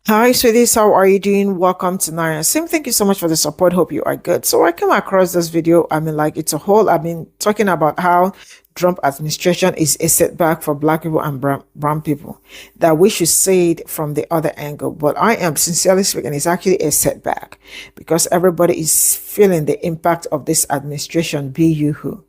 Hi, sweeties. How are you doing? Welcome to Naya. Sim, thank you so much for the support. Hope you are good. So I came across this video. It's a whole, I've been talking about how Trump administration is a setback for black people and brown people, that we should see it from the other angle. But I am sincerely speaking, it's actually a setback because everybody is feeling the impact of this administration, be you who.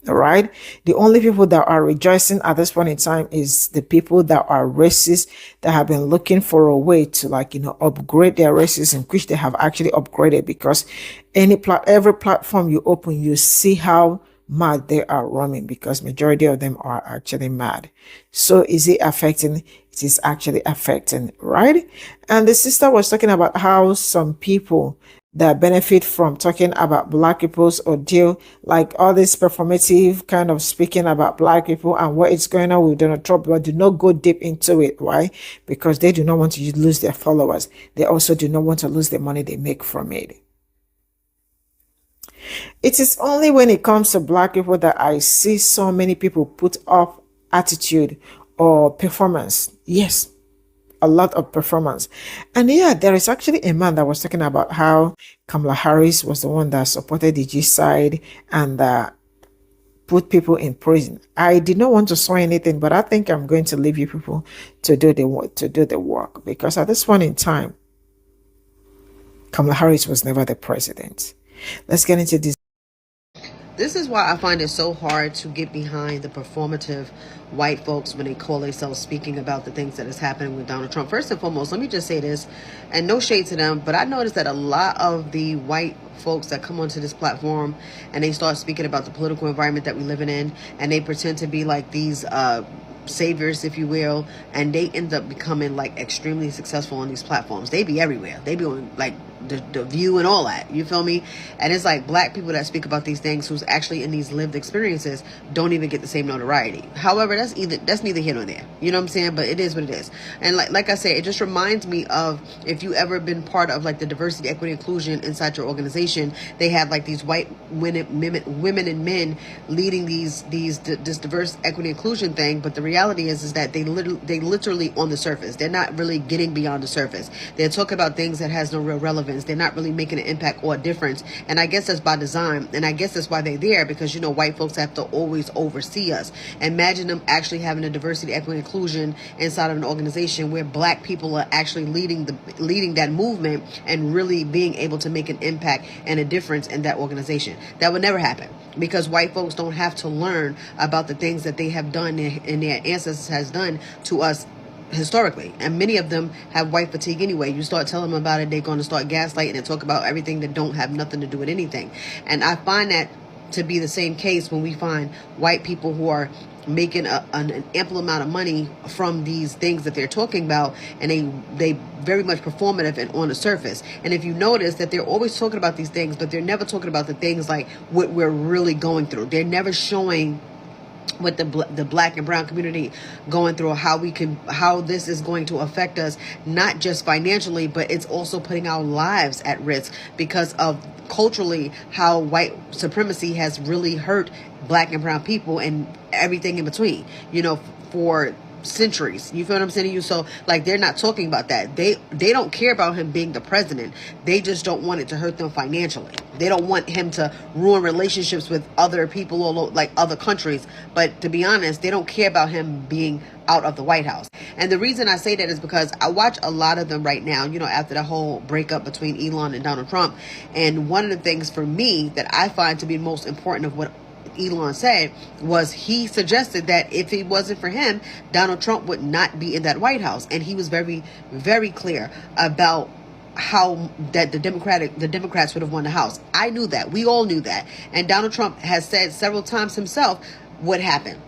All right. The only people that are rejoicing at this point in time is the people that are racist, that have been looking for a way to, upgrade their racism, which they have actually upgraded, because every platform you open, you see how mad they are roaming, because majority of them are actually mad. So is it affecting? It is actually affecting, right? And the sister was talking about how some people that benefit from talking about black people's ordeal, like all this performative kind of speaking about black people and what is going on with Donald Trump, but do not go deep into it. Why? Because they do not want to lose their followers. They also do not want to lose the money they make from it. It is only when it comes to black people that I see so many people put up attitude or performance. Yes, a lot of performance. And yeah, there is actually a man that was talking about how Kamala Harris was the one that supported the G side and put people in prison. I did not want to say anything, but I think I'm going to leave you people to do the work, because at this point in time, Kamala Harris was never the president. Let's get into this. This is why I find it so hard to get behind the performative white folks when they call themselves speaking about the things that is happening with Donald Trump. First and foremost, let me just say this, and no shade to them, but I noticed that a lot of the white folks that come onto this platform and they start speaking about the political environment that we live in, and they pretend to be like these saviors, if you will, and they end up becoming like extremely successful on these platforms. They be everywhere. They be on like the View and all that. You feel me? And it's like black people that speak about these things who's actually in these lived experiences don't even get the same notoriety. However, that's neither here nor there. You know what I'm saying? But it is what it is. And like I say, it just reminds me of, if you ever been part of like the diversity, equity, inclusion inside your organization, they have like these white women and men leading this diverse equity inclusion thing. But the reality is that they literally on the surface. They're not really getting beyond the surface. They're talking about things that has no real relevance. They're not really making an impact or a difference. And I guess that's by design. And I guess that's why they're there, because, you know, white folks have to always oversee us. Imagine them actually having a diversity, equity, inclusion inside of an organization where black people are actually leading that movement and really being able to make an impact and a difference in that organization. That would never happen, because white folks don't have to learn about the things that they have done and their ancestors has done to us historically. And many of them have white fatigue anyway. You start telling them about it, they're going to start gaslighting and talk about everything that don't have nothing to do with anything. And I find that to be the same case when we find white people who are making an ample amount of money from these things that they're talking about, and they very much performative and on the surface. And if you notice that they're always talking about these things, but they're never talking about the things like what we're really going through. They're never showing with the black and brown community going through, how this is going to affect us, not just financially, but it's also putting our lives at risk because of culturally how white supremacy has really hurt black and brown people and everything in between, you know, for centuries. You feel what I'm saying to you? So like, they're not talking about that. They don't care about him being the president. They just don't want it to hurt them financially. They don't want him to ruin relationships with other people or like other countries. But to be honest, they don't care about him being out of the White House. And the reason I say that is because I watch a lot of them right now, you know, after the whole breakup between Elon and Donald Trump. And one of the things for me that I find to be most important of what Elon said was, he suggested that if it wasn't for him, Donald Trump would not be in that White House. And he was very, very clear about how that the Democrats would have won the House. I knew that. We all knew that. And Donald Trump has said several times himself what happened.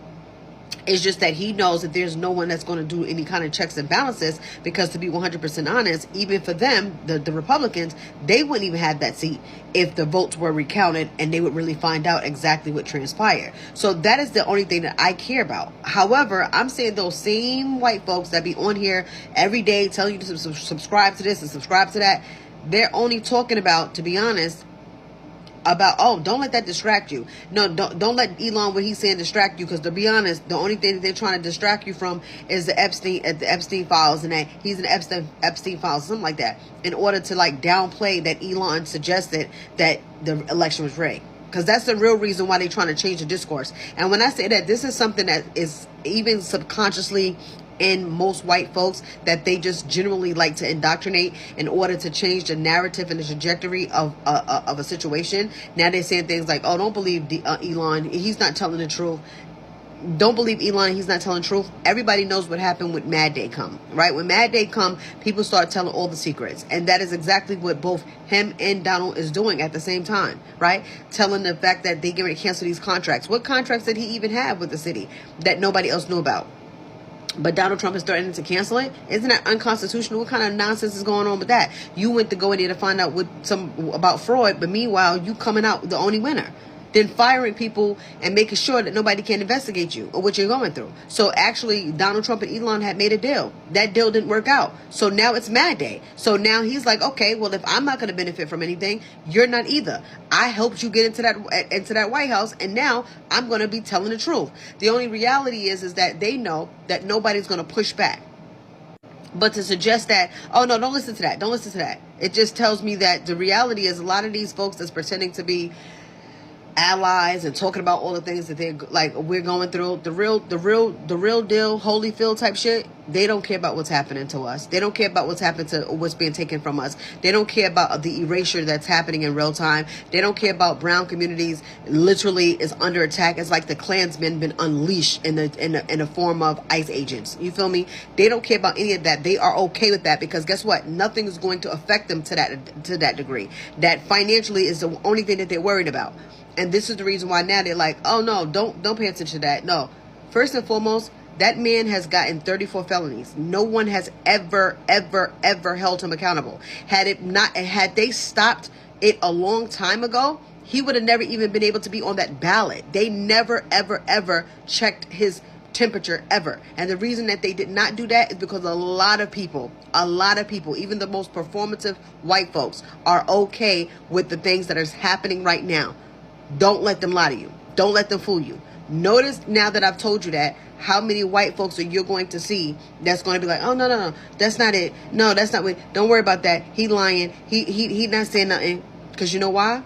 It's just that he knows that there's no one that's going to do any kind of checks and balances, because to be 100% honest, even for them, the Republicans, they wouldn't even have that seat if the votes were recounted and they would really find out exactly what transpired. So that is the only thing that I care about. However, I'm saying those same white folks that be on here every day telling you to subscribe to this and subscribe to that, they're only talking about, to be honest, about, oh, don't let that distract you. No, don't let Elon, what he's saying, distract you, because to be honest, the only thing that they're trying to distract you from is the Epstein files, and that he's an Epstein files, something like that, in order to like downplay that Elon suggested that the election was rigged. Because that's the real reason why they're trying to change the discourse. And when I say that, this is something that is even subconsciously in most white folks, that they just generally like to indoctrinate in order to change the narrative and the trajectory of a situation. Now they're saying things like, oh, don't believe Elon, he's not telling the truth. Don't believe Elon, he's not telling the truth. Everybody knows what happened with Mad Day come, right? When Mad Day come, people start telling all the secrets. And that is exactly what both him and Donald is doing at the same time, right? Telling the fact that they get ready to cancel these contracts. What contracts did he even have with the city that nobody else knew about? But Donald Trump is threatening to cancel it. Isn't that unconstitutional? What kind of nonsense is going on with that? You went to go in there to find out about fraud, but meanwhile, you coming out the only winner. Then firing people and making sure that nobody can investigate you or what you're going through. So actually, Donald Trump and Elon had made a deal. That deal didn't work out. So now it's Mad Day. So now he's like, okay, well, if I'm not going to benefit from anything, you're not either. I helped you get into that White House, and now I'm going to be telling the truth. The only reality is that they know that nobody's going to push back. But to suggest that, oh no, don't listen to that. Don't listen to that. It just tells me that the reality is a lot of these folks that's pretending to be allies and talking about all the things that they're like we're going through, the real deal Holyfield type shit, they don't care about what's happening to us. They don't care about what's happened to what's being taken from us. They don't care about the erasure that's happening in real time. They don't care about brown communities literally is under attack. It's like the Klansmen been unleashed in the form of ICE agents. You feel me? They don't care about any of that. They are okay with that because guess what? Nothing is going to affect them to that degree. That financially is the only thing that they're worried about. And this is the reason why now they're like, oh no, don't pay attention to that. No. First and foremost, that man has gotten 34 felonies. No one has ever held him accountable. Had they stopped it a long time ago, he would have never even been able to be on that ballot. They never, ever checked his temperature ever. And the reason that they did not do that is because a lot of people, even the most performative white folks, are okay with the things that are happening right now. Don't let them lie to you. Don't let them fool you. Notice now that I've told you that, how many white folks are you going to see that's going to be like, oh, no, that's not it. No, that's not what. Don't worry about that. He lying. He not saying nothing. Because you know why?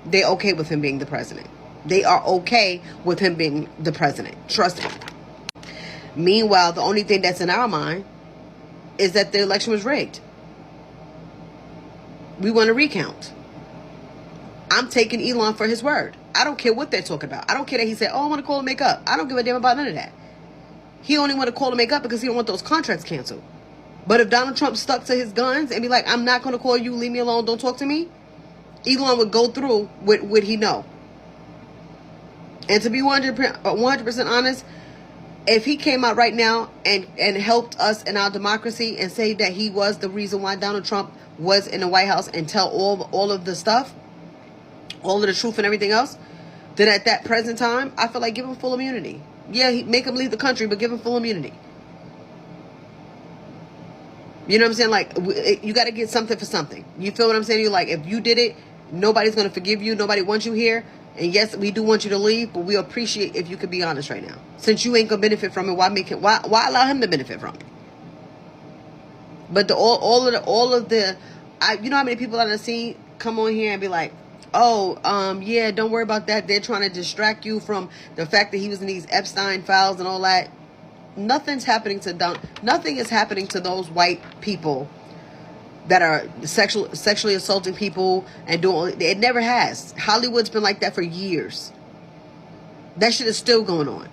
They're okay with him being the president. They are okay with him being the president. Trust me. Meanwhile, the only thing that's in our mind is that the election was rigged. We want to recount. I'm taking Elon for his word. I don't care what they're talking about. I don't care that he said, oh, I want to call and make up. I don't give a damn about none of that. He only want to call and make up because he don't want those contracts canceled. But if Donald Trump stuck to his guns and be like, I'm not going to call you, leave me alone, don't talk to me, Elon would go through with what he know. And to be 100% honest, if he came out right now and helped us in our democracy and say that he was the reason why Donald Trump was in the White House and tell all of the stuff, all of the truth and everything else, then at that present time, I feel like give him full immunity. Yeah, make him leave the country, but give him full immunity. You know what I'm saying? Like, you got to get something for something. You feel what I'm saying? You're like, if you did it, nobody's going to forgive you. Nobody wants you here. And yes, we do want you to leave, but we appreciate if you could be honest right now. Since you ain't going to benefit from it, why allow him to benefit from it? But you know how many people I've seen come on here and be like, oh, yeah, don't worry about that. They're trying to distract you from the fact that he was in these Epstein files and all that. Nothing is happening to those white people that are sexually assaulting people and doing it. Never has. Hollywood's been like that for years. That shit is still going on.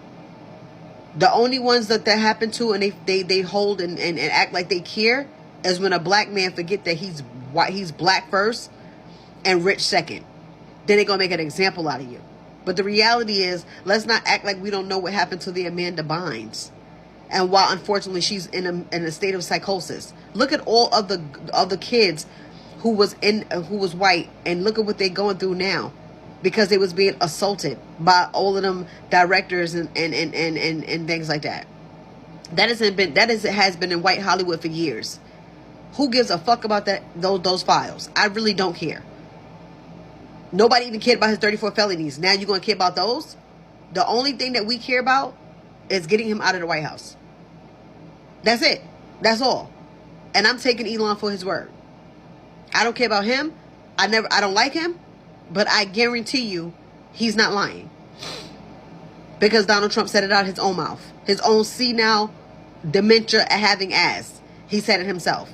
The only ones that happened to and they hold and act like they care is when a black man forget that he's white, he's black first and rich second. Then they're gonna make an example out of you. But the reality is, let's not act like we don't know what happened to the Amanda Bynes. And while unfortunately she's in a state of psychosis, look at all of the kids who was white, and look at what they're going through now, because they was being assaulted by all of them directors and things like that. That has been in white Hollywood for years. Who gives a fuck about that? Those files? I really don't care. Nobody even cared about his 34 felonies. Now you're going to care about those? The only thing that we care about is getting him out of the White House. That's it. That's all. And I'm taking Elon for his word. I don't care about him. I don't like him, but I guarantee you he's not lying. Because Donald Trump said it out of his own mouth. His own senile dementia having ass. He said it himself.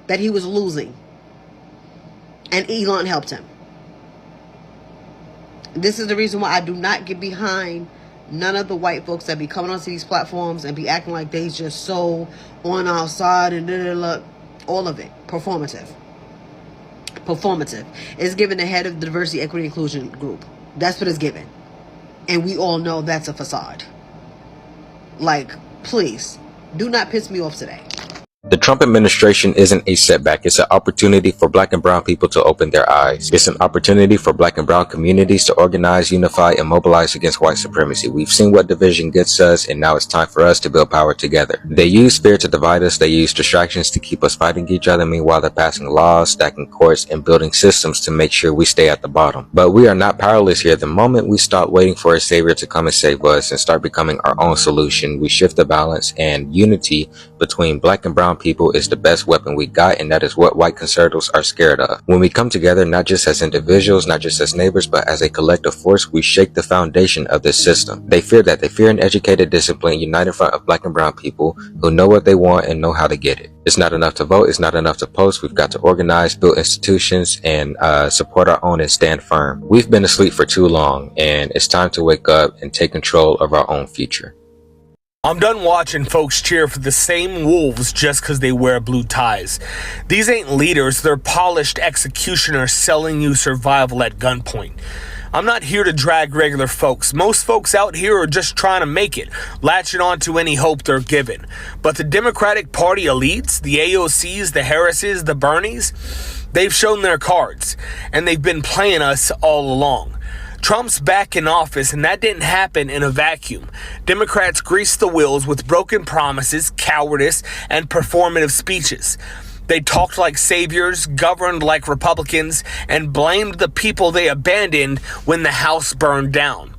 That he was losing. And Elon helped him. This is the reason why I do not get behind none of the white folks that be coming onto these platforms and be acting like they just so on our side and look. All of it. Performative. Performative. It's given the head of the diversity, equity, inclusion group. That's what it's given. And we all know that's a facade. Like, please, do not piss me off today. The Trump administration isn't a setback. It's an opportunity for black and brown people to open their eyes. It's an opportunity for black and brown communities to organize, unify, and mobilize against white supremacy. We've seen what division gets us, and now it's time for us to build power together. They use fear to divide us. They use distractions to keep us fighting each other. Meanwhile, they're passing laws, stacking courts, and building systems to make sure we stay at the bottom. But we are not powerless here. The moment we stop waiting for a savior to come and save us and start becoming our own solution, we shift the balance, and unity between black and brown people is the best weapon we got, and that is what white conservatives are scared of. When we come together, not just as individuals, not just as neighbors, but as a collective force, we shake the foundation of this system. They fear that. They fear an educated, disciplined, united front of black and brown people who know what they want and know how to get it. It's not enough to vote. It's not enough to post. We've got to organize, build institutions, and support our own and stand firm. We've been asleep for too long, and it's time to wake up and take control of our own future. I'm done watching folks cheer for the same wolves just because they wear blue ties. These ain't leaders, they're polished executioners selling you survival at gunpoint. I'm not here to drag regular folks. Most folks out here are just trying to make it, latching on to any hope they're given. But the Democratic Party elites, the AOCs, the Harrises, the Bernies, they've shown their cards, and they've been playing us all along. Trump's back in office, and that didn't happen in a vacuum. Democrats greased the wheels with broken promises, cowardice, and performative speeches. They talked like saviors, governed like Republicans, and blamed the people they abandoned when the house burned down.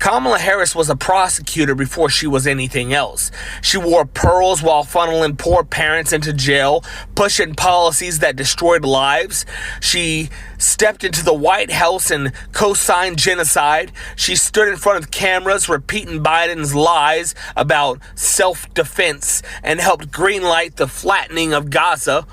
Kamala Harris was a prosecutor before she was anything else. She wore pearls while funneling poor parents into jail, pushing policies that destroyed lives. She stepped into the White House and co-signed genocide. She stood in front of cameras repeating Biden's lies about self-defense and helped greenlight the flattening of Gaza.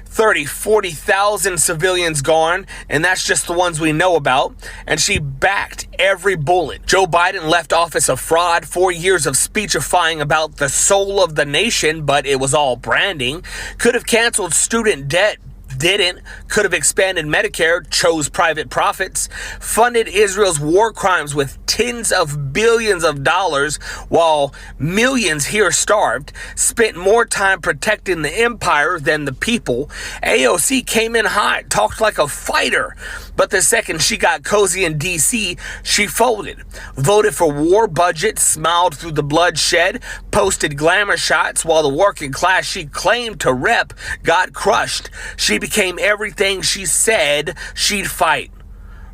40,000 civilians gone, and that's just the ones we know about. And she backed every bullet. Joe Biden left office a fraud, 4 years of speechifying about the soul of the nation, but it was all branding. Could have canceled student debt, didn't. Could have expanded Medicare, chose private profits, funded Israel's war crimes with tens of billions of dollars while millions here starved, spent more time protecting the empire than the people. AOC came in hot, talked like a fighter, but the second she got cozy in DC, she folded. Voted for war budget, smiled through the bloodshed, posted glamour shots while the working class she claimed to rep got crushed. She became everything she said she'd fight,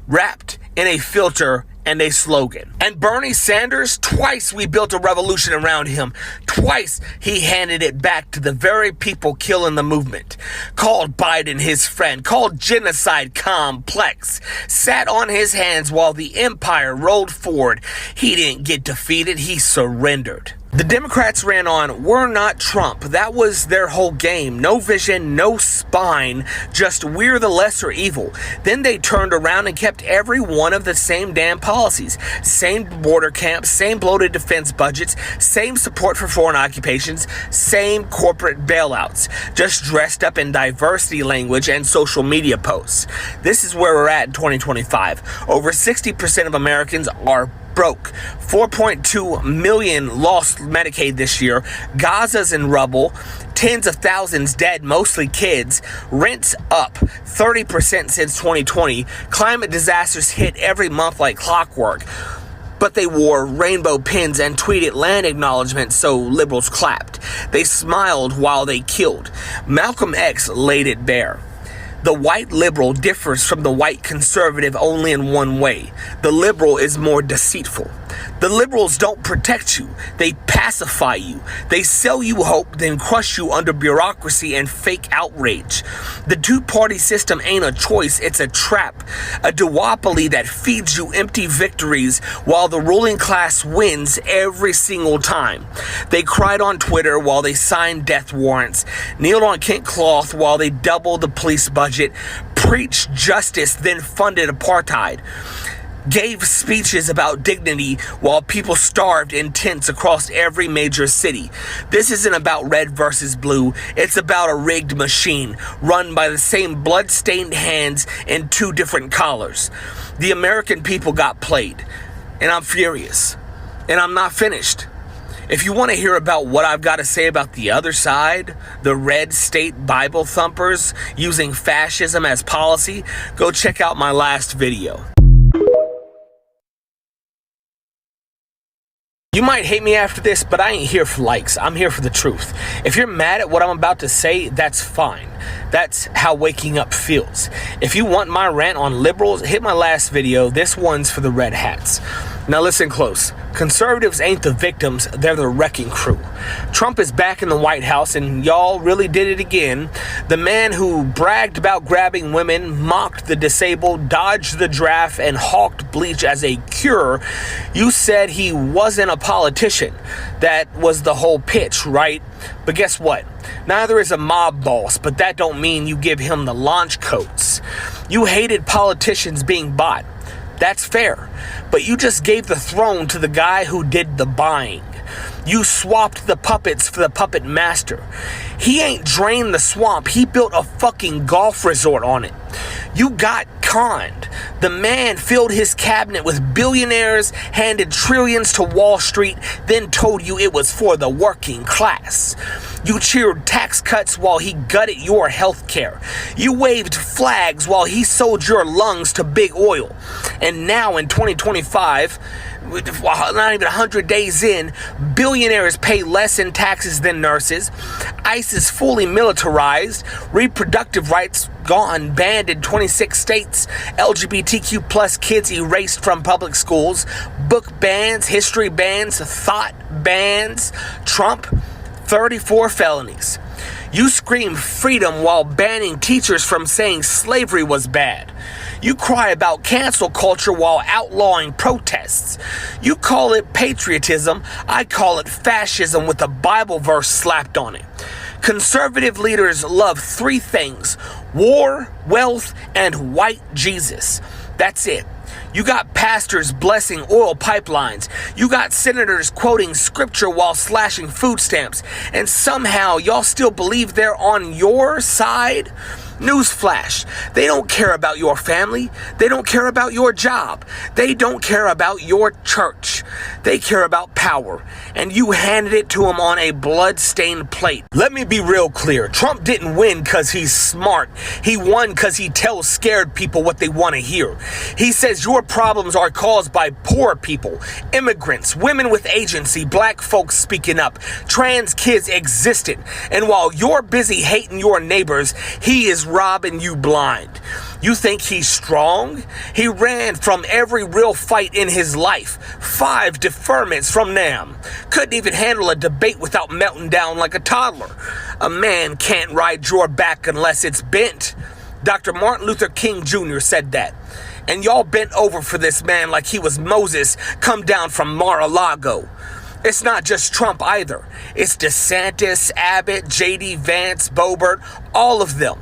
wrapped in a filter and a slogan. And Bernie Sanders, twice we built a revolution around him. Twice he handed it back to the very people killing the movement. Called Biden his friend, called genocide complex, sat on his hands while the empire rolled forward. He didn't get defeated, he surrendered. The Democrats ran on, "We're not Trump." That was their whole game. No vision, no spine, just we're the lesser evil. Then they turned around and kept every one of the same damn policies. Same border camps, same bloated defense budgets, same support for foreign occupations, same corporate bailouts, just dressed up in diversity language and social media posts. This is where we're at in 2025. Over 60% of Americans are broke. 4.2 million lost Medicaid this year. Gaza's in rubble. Tens of thousands dead, mostly kids. Rents up 30% since 2020. Climate disasters hit every month like clockwork. But they wore rainbow pins and tweeted land acknowledgments, so liberals clapped. They smiled while they killed. Malcolm X laid it bare. The white liberal differs from the white conservative only in one way. The liberal is more deceitful. The liberals don't protect you. They pacify you. They sell you hope, then crush you under bureaucracy and fake outrage. The two-party system ain't a choice, it's a trap. A duopoly that feeds you empty victories while the ruling class wins every single time. They cried on Twitter while they signed death warrants, kneeled on Kent cloth while they doubled the police budget, preached justice, then funded apartheid, gave speeches about dignity while people starved in tents across every major city. This isn't about red versus blue. It's about a rigged machine run by the same blood-stained hands in two different collars. The American people got played, and I'm furious, and I'm not finished. If you want to hear about what I've got to say about the other side, the red state Bible thumpers using fascism as policy, go check out my last video. You might hate me after this, but I ain't here for likes. I'm here for the truth. If you're mad at what I'm about to say, that's fine. That's how waking up feels. If you want my rant on liberals, hit my last video. This one's for the red hats. Now listen close. Conservatives ain't the victims, they're the wrecking crew. Trump is back in the White House, and y'all really did it again. The man who bragged about grabbing women, mocked the disabled, dodged the draft, and hawked bleach as a cure. You said he wasn't a politician. That was the whole pitch, right? But guess what? Neither is a mob boss, but that don't mean you give him the launch codes. You hated politicians being bought. That's fair, but you just gave the throne to the guy who did the buying. You swapped the puppets for the puppet master. He ain't drained the swamp, he built a fucking golf resort on it. You got conned. The man filled his cabinet with billionaires, handed trillions to Wall Street, then told you it was for the working class. You cheered tax cuts while he gutted your health care. You waved flags while he sold your lungs to big oil. And now in 2025, not even 100 days in, billionaires pay less in taxes than nurses. ICE is fully militarized. Reproductive rights gone, banned in 26 states. LGBTQ plus kids erased from public schools. Book bans, history bans, thought bans. Trump, 34 felonies. You scream freedom while banning teachers from saying slavery was bad. You cry about cancel culture while outlawing protests. You call it patriotism. I call it fascism with a Bible verse slapped on it. Conservative leaders love three things: war, wealth, and white Jesus. That's it. You got pastors blessing oil pipelines. You got senators quoting scripture while slashing food stamps. And somehow y'all still believe they're on your side? Newsflash, they don't care about your family. They don't care about your job. They don't care about your church. They care about power. And you handed it to them on a blood-stained plate. Let me be real clear. Trump didn't win because he's smart. He won because he tells scared people what they want to hear. He says your problems are caused by poor people, immigrants, women with agency, black folks speaking up, trans kids existed. And while you're busy hating your neighbors, he is robbing you blind. You think he's strong? He ran from every real fight in his life. 5 deferments from NAM. Couldn't even handle a debate without melting down like a toddler. A man can't ride your back unless it's bent. Dr. Martin Luther King Jr. said that. And y'all bent over for this man like he was Moses come down from Mar-a-Lago. It's not just Trump either. It's DeSantis, Abbott, J.D. Vance, Boebert, all of them.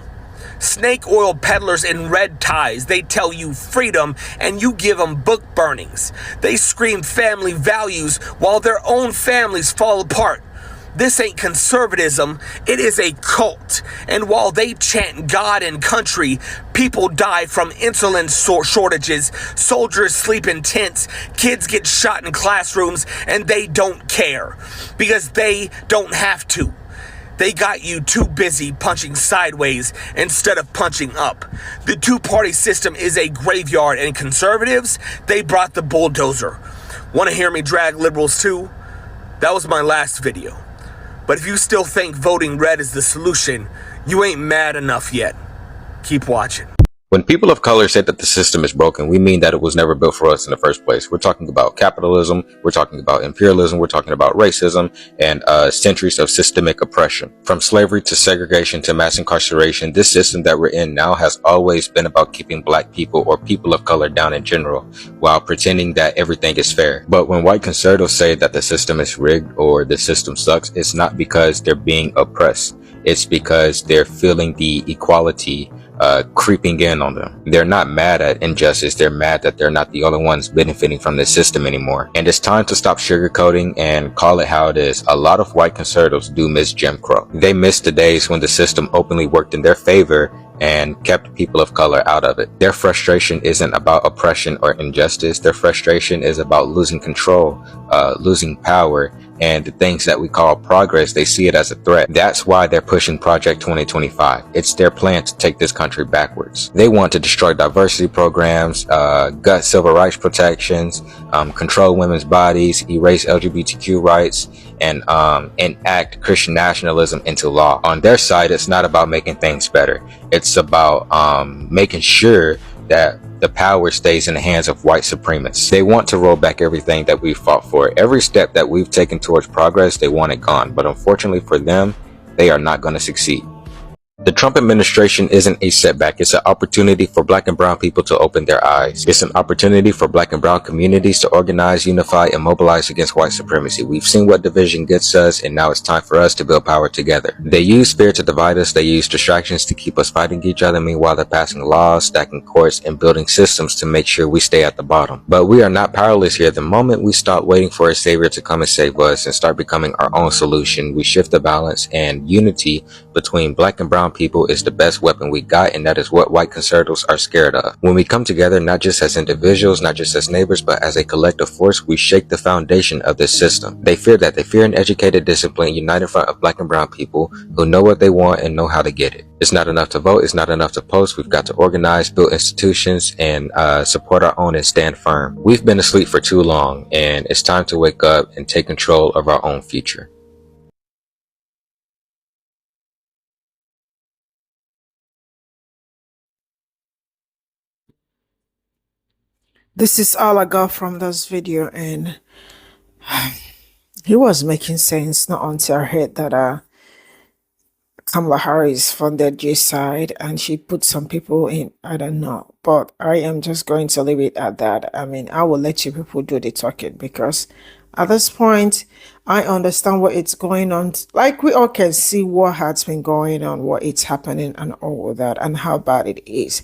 Snake oil peddlers in red ties. They tell you freedom and you give them book burnings. They scream family values while their own families fall apart. This ain't conservatism, it is a cult. And while they chant God and country, people die from insulin shortages, soldiers sleep in tents, kids get shot in classrooms, and they don't care. Because they don't have to. They got you too busy punching sideways instead of punching up. The two-party system is a graveyard, and conservatives, they brought the bulldozer. Want to hear me drag liberals too? That was my last video. But if you still think voting red is the solution, you ain't mad enough yet. Keep watching. When people of color say that the system is broken, we mean that it was never built for us in the first place. We're talking about capitalism, we're talking about imperialism, we're talking about racism, and centuries of systemic oppression. From slavery to segregation to mass incarceration, this system that we're in now has always been about keeping black people or people of color down in general, while pretending that everything is fair. But when white conservatives say that the system is rigged or the system sucks, it's not because they're being oppressed. It's because they're feeling the equality creeping in on them. They're not mad at injustice, they're mad that they're not the only ones benefiting from this system anymore. And it's time to stop sugarcoating and call it how it is. A lot of white conservatives do miss Jim Crow. They miss the days when the system openly worked in their favor and kept people of color out of it. Their frustration isn't about oppression or injustice. Their frustration is about losing control, losing power, and the things that we call progress, they see it as a threat. That's why they're pushing Project 2025. It's their plan to take this country backwards. They want to destroy diversity programs, gut civil rights protections, control women's bodies, erase LGBTQ rights, and enact Christian nationalism into law. On their side, it's not about making things better. It's about making sure that the power stays in the hands of white supremacists. They want to roll back everything that we fought for. Every step that we've taken towards progress, they want it gone. But unfortunately for them, they are not going to succeed. The Trump administration isn't a setback. It's an opportunity for black and brown people to open their eyes. It's an opportunity for black and brown communities to organize, unify, and mobilize against white supremacy. We've seen what division gets us, and now it's time for us to build power together. They use fear to divide us. They use distractions to keep us fighting each other. Meanwhile, they're passing laws, stacking courts, and building systems to make sure we stay at the bottom. But we are not powerless here. The moment we stop waiting for a savior to come and save us and start becoming our own solution, we shift the balance, and unity between black and brown people is the best weapon we got, and that is what white conservatives are scared of. When we come together, not just as individuals, not just as neighbors, but as a collective force, we shake the foundation of this system. They fear that. They fear an educated, disciplined, united front of black and brown people who know what they want and know how to get it. It's not enough to vote. It's not enough to post. We've got to organize, build institutions, and support our own and stand firm. We've been asleep for too long, and it's time to wake up and take control of our own future. This is all I got from this video, and he was making sense not until I heard that Kamala Harris funded Jay's side and she put some people in. I don't know, but I am just going to leave it at that. I mean, I will let you people do the talking, because at this point, I understand what it's going on. Like, we all can see what has been going on, what it's happening, and all of that, and how bad it is.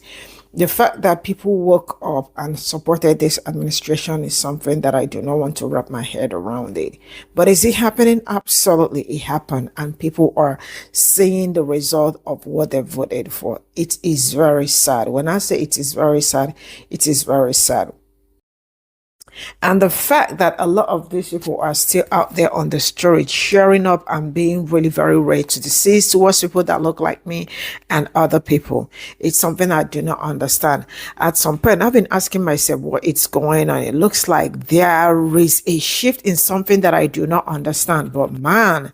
The fact that people woke up and supported this administration is something that I do not want to wrap my head around it. But is it happening? Absolutely, it happened. And people are seeing the result of what they voted for. It is very sad. When I say it is very sad, it is very sad. And the fact that a lot of these people are still out there on the street, sharing up and being really very rare to disease towards people that look like me and other people, it's something I do not understand. At some point, I've been asking myself what is going on. It looks like there is a shift in something that I do not understand. But man,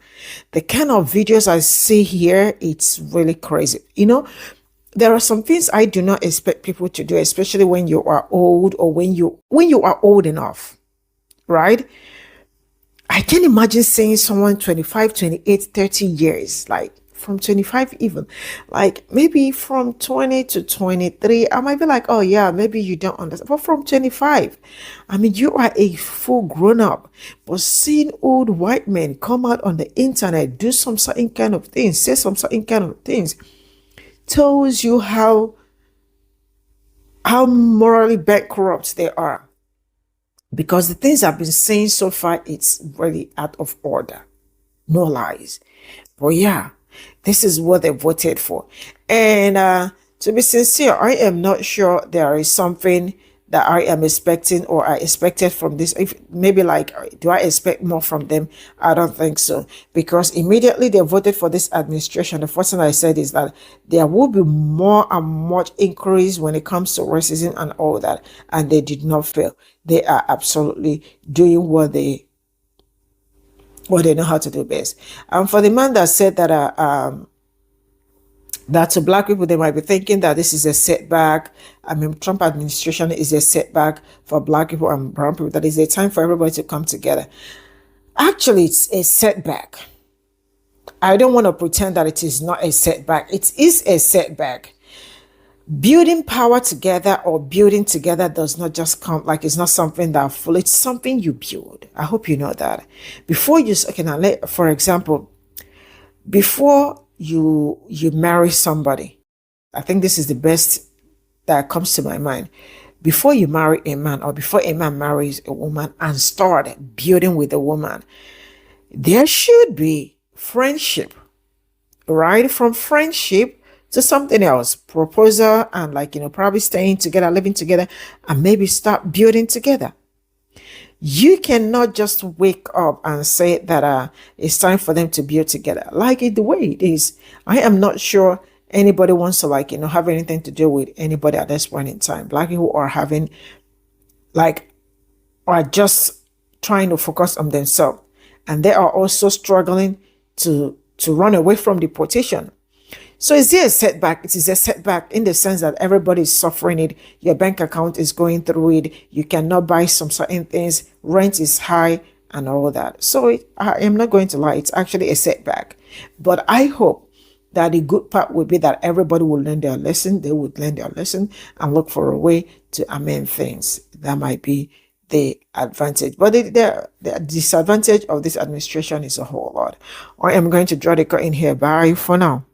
the kind of videos I see here, it's really crazy. You know, there are some things I do not expect people to do, especially when you are old, or when you are old enough, right? I can imagine seeing someone 25, 28, 30 years, like from 25 even, like maybe from 20 to 23, I might be like, oh yeah, maybe you don't understand. But from 25, I mean, you are a full grown up. But seeing old white men come out on the internet, do some certain kind of things, say some certain kind of things, tells you how morally bankrupt they are, because the things I've been saying so far, it's really out of order, no lies. But yeah, this is what they voted for. And to be sincere, I am not sure there is something that I am expecting or I expected from this. If maybe like, do I expect more from them? I don't think so, because immediately they voted for this administration, the first thing I said is that there will be more and much increase when it comes to racism and all that, and they did not fail. They are absolutely doing what they know how to do best. And for the man that said that That to black people, they might be thinking that this is a setback. I mean, Trump administration is a setback for black people and brown people. That is a time for everybody to come together. Actually, it's a setback. I don't want to pretend that it is not a setback. It is a setback. Building power together or building together does not just come, like it's not something that full. It's something you build. I hope you know that. Before you, okay, now for example, before you marry somebody, I think this is the best that comes to my mind. Before you marry a man, or before a man marries a woman and start building with a woman, there should be friendship, right? From friendship to something else, proposal, and probably staying together, living together, and maybe start building together. You cannot just wake up and say that it's time for them to build together. Like it the way it is. I am not sure anybody wants to have anything to do with anybody at this point in time. Black people are having are just trying to focus on themselves. And they are also struggling to run away from deportation. So is there a setback? It is a setback in the sense that everybody is suffering it. Your bank account is going through it. You cannot buy some certain things. Rent is high and all that. So I am not going to lie. It's actually a setback. But I hope that the good part would be that everybody will learn their lesson. They would learn their lesson and look for a way to amend things. That might be the advantage. But the disadvantage of this administration is a whole lot. I am going to draw the curtain here. Bye for now.